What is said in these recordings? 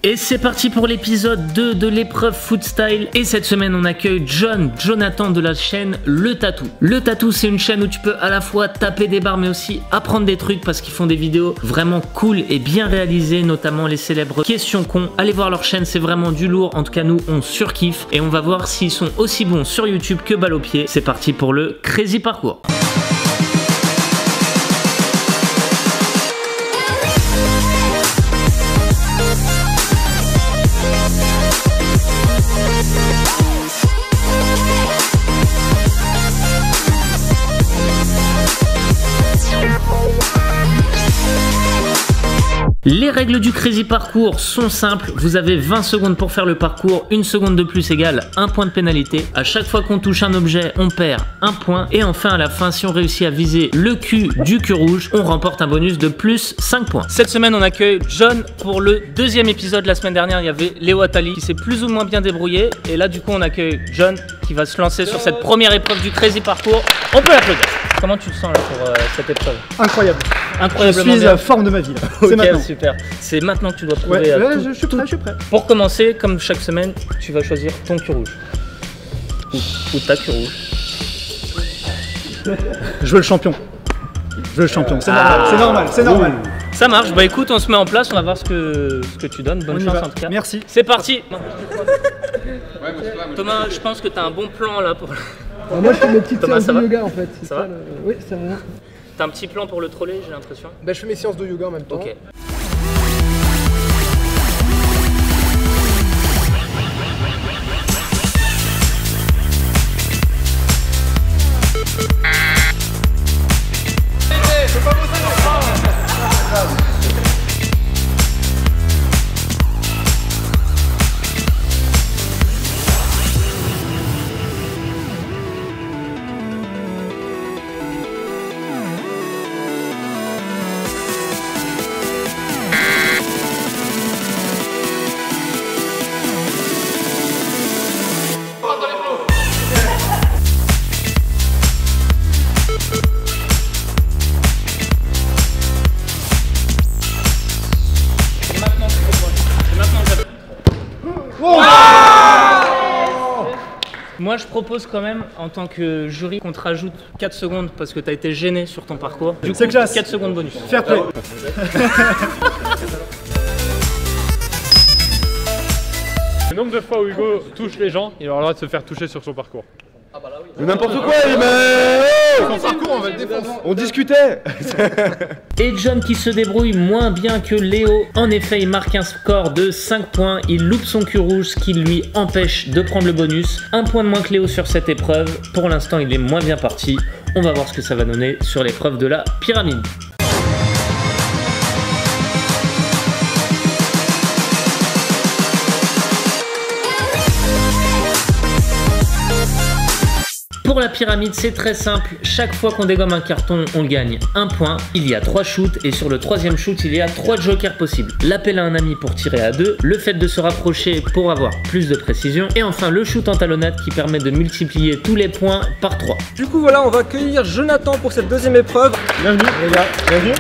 Et c'est parti pour l'épisode 2 de l'épreuve foot style. Et cette semaine, on accueille Jonathan de la chaîne Le Tatou. Le Tatou, c'est une chaîne où tu peux à la fois taper des barres, mais aussi apprendre des trucs parce qu'ils font des vidéos vraiment cool et bien réalisées, notamment les célèbres questions cons. Allez voir leur chaîne, c'est vraiment du lourd. En tout cas, nous, on surkiffe et on va voir s'ils sont aussi bons sur YouTube que balle au pied. C'est parti pour le Crazy Parcours. Les règles du Crazy Parcours sont simples, vous avez 20 secondes pour faire le parcours, 1 seconde de plus égale 1 point de pénalité. À chaque fois qu'on touche un objet, on perd 1 point. Et enfin à la fin, si on réussit à viser le cul du cul rouge, on remporte un bonus de plus 5 points. Cette semaine, on accueille John pour le deuxième épisode. La semaine dernière, il y avait Léo Attali qui s'est plus ou moins bien débrouillé. Et là, du coup, on accueille John qui va se lancer sur cette première épreuve du Crazy Parcours. On peut l'applaudir. Comment tu te sens là pour cette épreuve? Incroyable. Incroyablement je suis bien. à forme de ma vie. Ok, maintenant. super. C'est maintenant que tu dois trouver. Ouais, je suis prêt. Pour commencer, comme chaque semaine, tu vas choisir ton cul rouge. Ou ta cul rouge. Je veux le champion. C'est normal. Ça marche. Bah écoute, on se met en place, on va voir ce que tu donnes. Bonne chance en tout cas. Merci. C'est parti. Thomas, je pense que tu as un bon plan là pour. Moi je fais mes petites Thomas, séances de yoga en fait. Ça va Oui, ça va. T'as un petit plan pour le troller, j'ai l'impression. Bah, je fais mes séances de yoga en même temps. Ok. Moi je propose quand même en tant que jury qu'on te rajoute 4 secondes parce que tu as été gêné sur ton parcours. Du coup, 4 secondes bonus. Fair play. Le nombre de fois où Hugo touche les gens, il aura le droit de se faire toucher sur son parcours. Ah bah là oui. N'importe quoi, mais son parcours, on va le défoncer. On discutait. Et John qui se débrouille moins bien que Léo. En effet, il marque un score de 5 points. Il loupe son cul rouge, ce qui lui empêche de prendre le bonus. 1 point de moins que Léo sur cette épreuve. Pour l'instant, il est moins bien parti. On va voir ce que ça va donner sur l'épreuve de la pyramide. Pour la pyramide, c'est très simple. Chaque fois qu'on dégomme un carton, on gagne 1 point. Il y a 3 shoots et sur le 3e shoot, il y a 3 jokers possibles. L'appel à un ami pour tirer à 2, le fait de se rapprocher pour avoir plus de précision et enfin le shoot en talonnade qui permet de multiplier tous les points par 3. Du coup voilà, on va accueillir Jonathan pour cette deuxième épreuve. Bienvenue les gars, bienvenue.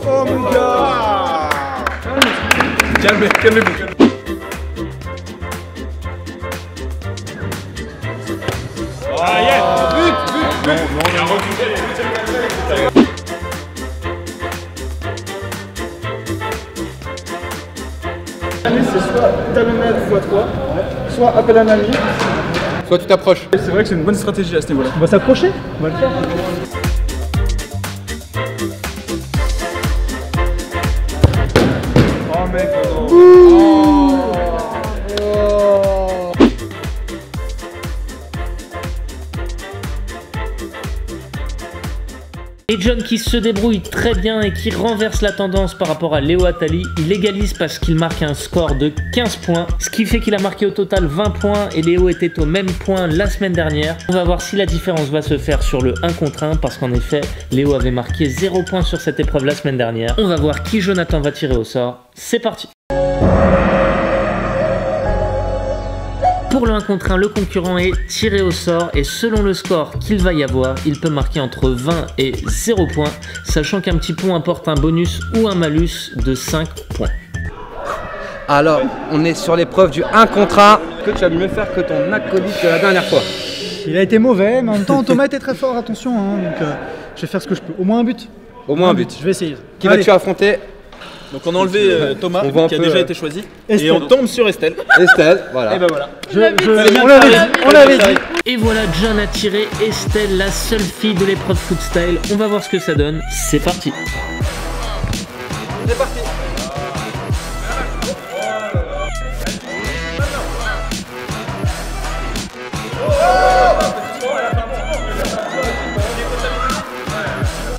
Oh mon gars. Calmez-vous. Ah yes. Non. C'est soit talonnade x3, soit appel à un ami. Soit tu t'approches. C'est vrai que c'est une bonne stratégie à ce niveau-là. On va s'approcher, on va le faire. Oh mec, non. Et John qui se débrouille très bien et qui renverse la tendance par rapport à Léo Attali. Il égalise parce qu'il marque un score de 15 points, ce qui fait qu'il a marqué au total 20 points et Léo était au même point la semaine dernière. On va voir si la différence va se faire sur le 1 contre 1 parce qu'en effet, Léo avait marqué 0 points sur cette épreuve la semaine dernière. On va voir qui Jonathan va tirer au sort. C'est parti. Pour le 1 contre 1, le concurrent est tiré au sort et selon le score qu'il va y avoir, il peut marquer entre 20 et 0 points, sachant qu'un petit pont apporte un bonus ou un malus de 5 points. Alors, on est sur l'épreuve du 1 contre 1. Que tu vas mieux faire que ton acolyte de la dernière fois. Il a été mauvais, mais en même temps, Thomas était très fort, attention. Hein, donc, je vais faire ce que je peux. Au moins un but. Au moins un but. Je vais essayer. Qui vas-tu affronter? Donc on a enlevé Thomas, on qui a déjà été choisi. Estelle. Et on tombe sur Estelle. Estelle, voilà. Et ben voilà. On l'avait dit. Et voilà, John a tiré Estelle, la seule fille de l'épreuve footstyle. On va voir ce que ça donne. C'est parti. C'est parti.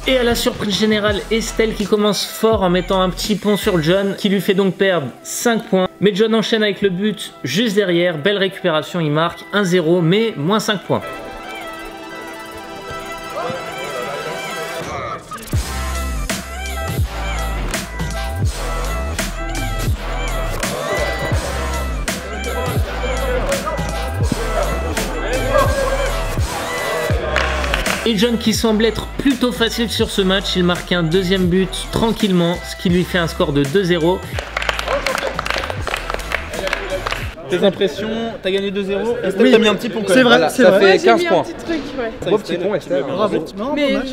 Et à la surprise générale, Estelle qui commence fort en mettant un petit pont sur John, qui lui fait donc perdre 5 points. Mais John enchaîne avec le but juste derrière, belle récupération, il marque 1-0, mais moins 5 points. Et John qui semble être plutôt facile sur ce match, il marque un deuxième but tranquillement, ce qui lui fait un score de 2-0. Tes impressions, t'as gagné 2-0. Estelle, Oui. t'as mis un petit pont quand C'est même. vrai, Voilà, c'est ça vrai. fait 15 points. Petit truc, ouais. Ça, Beau petit pont, Estelle. Bravo. Non, Mais bon match.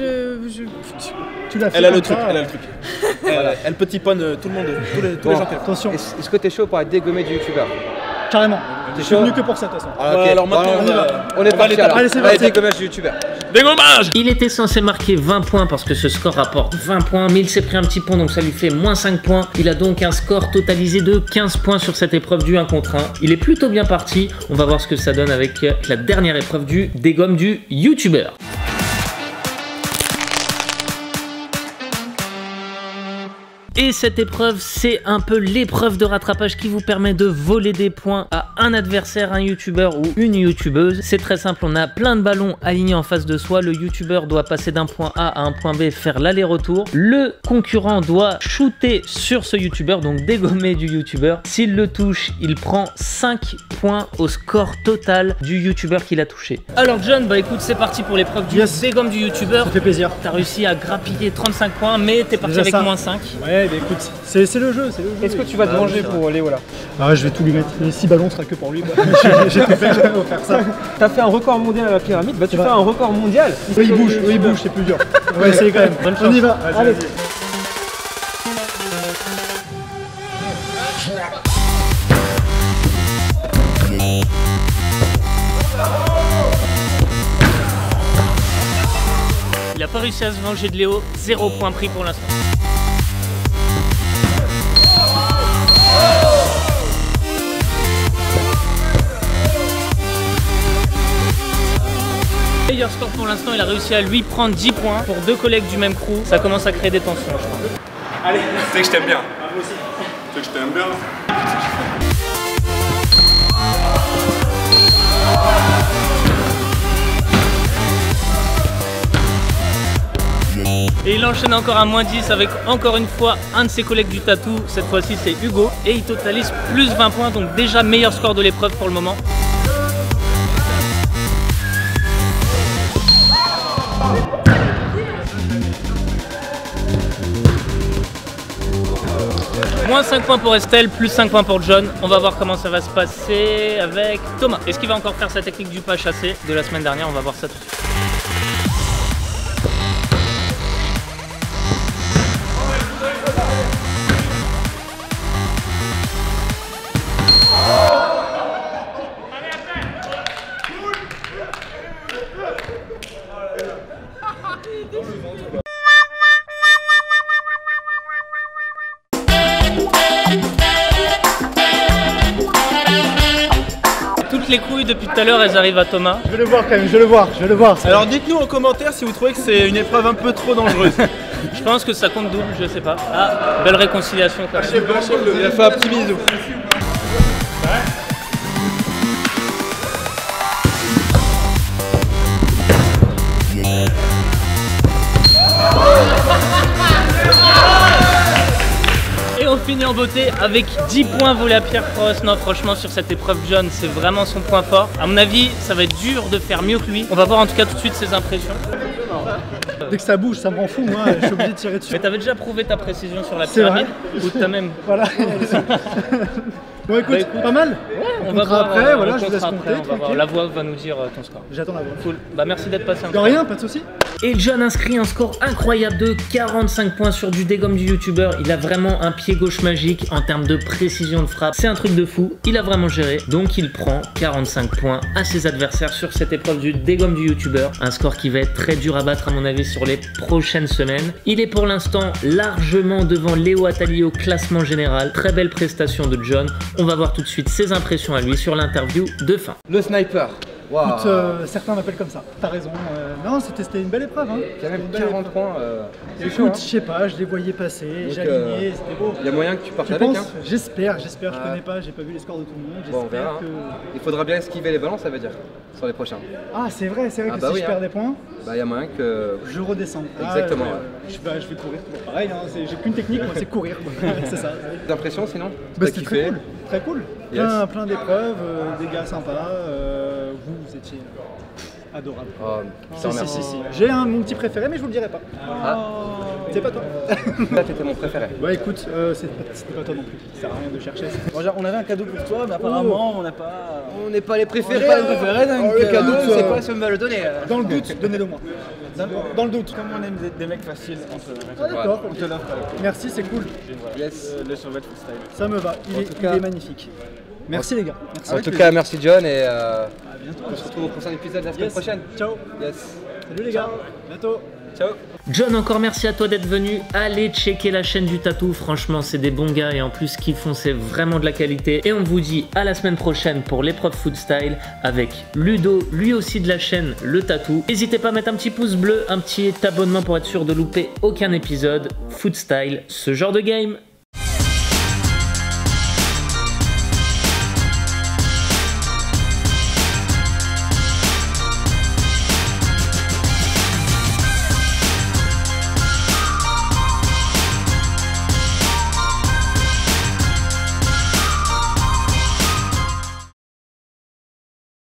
Tu l'as fait. Elle a le comme truc, ça. elle a le truc. Elle petit ponne tout le monde, tous les gens qu'elle. Attention, Est-ce que t'es chaud pour être dégommé du youtubeur? carrément. T'es Je suis chaud? venu que pour ça, de toute façon. Ah, ok. Ouais, alors maintenant, Bon, on va- on est on va parti aller alors. Allez, c'est Allez, parti. dégommage du youtubeur. Dégommage. Il était censé marquer 20 points parce que ce score rapporte 20 points, mais il s'est pris un petit pont donc ça lui fait moins 5 points. Il a donc un score totalisé de 15 points sur cette épreuve du 1 contre 1. Il est plutôt bien parti, on va voir ce que ça donne avec la dernière épreuve du dégomme du youtubeur. Et cette épreuve, c'est un peu l'épreuve de rattrapage qui vous permet de voler des points à un adversaire, un youtubeur ou une youtubeuse. C'est très simple, on a plein de ballons alignés en face de soi. Le youtubeur doit passer d'un point A à un point B, faire l'aller-retour. Le concurrent doit shooter sur ce youtubeur, donc dégommer du youtubeur. S'il le touche, il prend 5 points au score total du youtubeur qu'il a touché. Alors John, bah écoute, c'est parti pour l'épreuve du dégomme du youtubeur. Ça fait plaisir. T'as réussi à grappiller 35 points, mais t'es parti Déjà avec ça. moins 5. Ouais, mais écoute, c'est le jeu, c'est le jeu. Qu'est-ce que tu vas te manger pour Léo là? Ah ouais, je vais tout lui mettre. Les 6 ballons sera que pour lui. J'ai tout fait pour faire ça. T'as fait un record mondial à la pyramide, bah tu fais un record mondial. Oui, il bouge, c'est plus dur. On va essayer quand même. Bonne On y va. Allez. Il n'a pas réussi à se venger de Léo, 0 point pris pour l'instant. Meilleur score pour l'instant, il a réussi à lui prendre 10 points pour 2 collègues du même crew. Ça commence à créer des tensions, je pense. Allez, tu sais que je t'aime bien. Moi aussi. Tu sais que je t'aime bien. Et il enchaîne encore à moins 10 avec encore une fois un de ses collègues du tatou. Cette fois-ci, c'est Hugo. Et il totalise plus 20 points, donc déjà meilleur score de l'épreuve pour le moment. Moins 5 points pour Estelle, plus 5 points pour John. On va voir comment ça va se passer avec Thomas. Est-ce qu'il va encore faire sa technique du pas chassé de la semaine dernière? On va voir ça tout de suite. Toutes les couilles depuis tout à l'heure, elles arrivent à Thomas. Je vais le voir quand même, je vais le voir. Alors dites-nous en commentaire si vous trouvez que c'est une épreuve un peu trop dangereuse. Je pense que ça compte double, je sais pas. Ah, belle réconciliation quand même. Il a fait un petit bisou. Et on finit fini en beauté avec 10 points volés à Pierre Cross. Non, franchement, sur cette épreuve, John, c'est vraiment son point fort. À mon avis, ça va être dur de faire mieux que lui. On va voir en tout cas tout de suite ses impressions. Dès que ça bouge, ça me rend fou, moi, je suis obligé de tirer dessus. Mais t'avais déjà prouvé ta précision sur la C'est pyramide ou t'as même... Voilà. Bon, écoute, pas mal. Ouais, on va va voir après, voilà, je vous le laisse contrat compter, après, on va voir. tranquille. La voix va nous dire ton score. J'attends la voix. Cool. Bah merci d'être passé. De rien, pas de soucis. Et John inscrit un score incroyable de 45 points sur du dégomme du youtubeur. Il a vraiment un pied gauche magique en termes de précision de frappe. C'est un truc de fou. Il a vraiment géré. Donc il prend 45 points à ses adversaires sur cette épreuve du dégomme du youtubeur. Un score qui va être très dur à battre à mon avis sur les prochaines semaines. Il est pour l'instant largement devant Léo Attali au classement général. Très belle prestation de John. On va voir tout de suite ses impressions à lui sur l'interview de fin. Le sniper. Waouh. Écoute, certains m'appellent comme ça. T'as raison. Non, c'était une belle épreuve. Hein. Quand même C'était une belle 40 épreuve. points. C'est chaud. Écoute, Hein. je sais pas, je les voyais passer, Donc, j'alignais, c'était beau. Il y a moyen que tu partes Je avec. pense, Hein. j'espère, je Ah. connais pas, j'ai pas vu les scores de tout le monde, Bon, on j'espère verra. que... Il faudra bien esquiver les ballons, ça veut dire, sur les prochains. Ah, c'est vrai Ah que bah si oui, je hein. perds des points, Bah, il y a moyen que. je redescends. Exactement, Je vais courir, toujours pareil, hein, j'ai qu'une technique, moi, c'est courir. C'est ça. Des impressions sinon? Bah, T'as c'était kiffé? très cool. Yes. Plein d'épreuves, des gars sympas, vous étiez adorable. Oh, Si, si. J'ai mon petit préféré, mais je vous le dirai pas. Ah, C'est pas toi. là t'étais mon préféré. Ouais, écoute, c'était pas toi non plus. Ça sert à rien de chercher. On avait un cadeau pour toi, mais apparemment, on n'a pas. On n'est pas les préférés. On n'est pas les préférés, donc, le cadeau, euh, c'est quoi si on va le donner? Dans le doute, donnez-le moi. Dans le doute. Comme on aime des mecs faciles, on te Ah, d'accord. on te l'offre. Merci, c'est cool. Yes. Le survêt freestyle. Ça me va. Il tout cas- est magnifique. Merci les gars. Merci. En tout cas, merci John et on se retrouve au prochain épisode la semaine Yes. prochaine. Ciao. Yes. Salut les gars. Bientôt. Ciao. John, encore merci à toi d'être venu. Allez checker la chaîne du Tatou. Franchement, c'est des bons gars et en plus, ce qu'ils font, c'est vraiment de la qualité. Et on vous dit à la semaine prochaine pour l'épreuve Food Style avec Ludo, lui aussi de la chaîne Le Tatou. N'hésitez pas à mettre un petit pouce bleu, un petit abonnement pour être sûr de louper aucun épisode. Food Style, ce genre de game.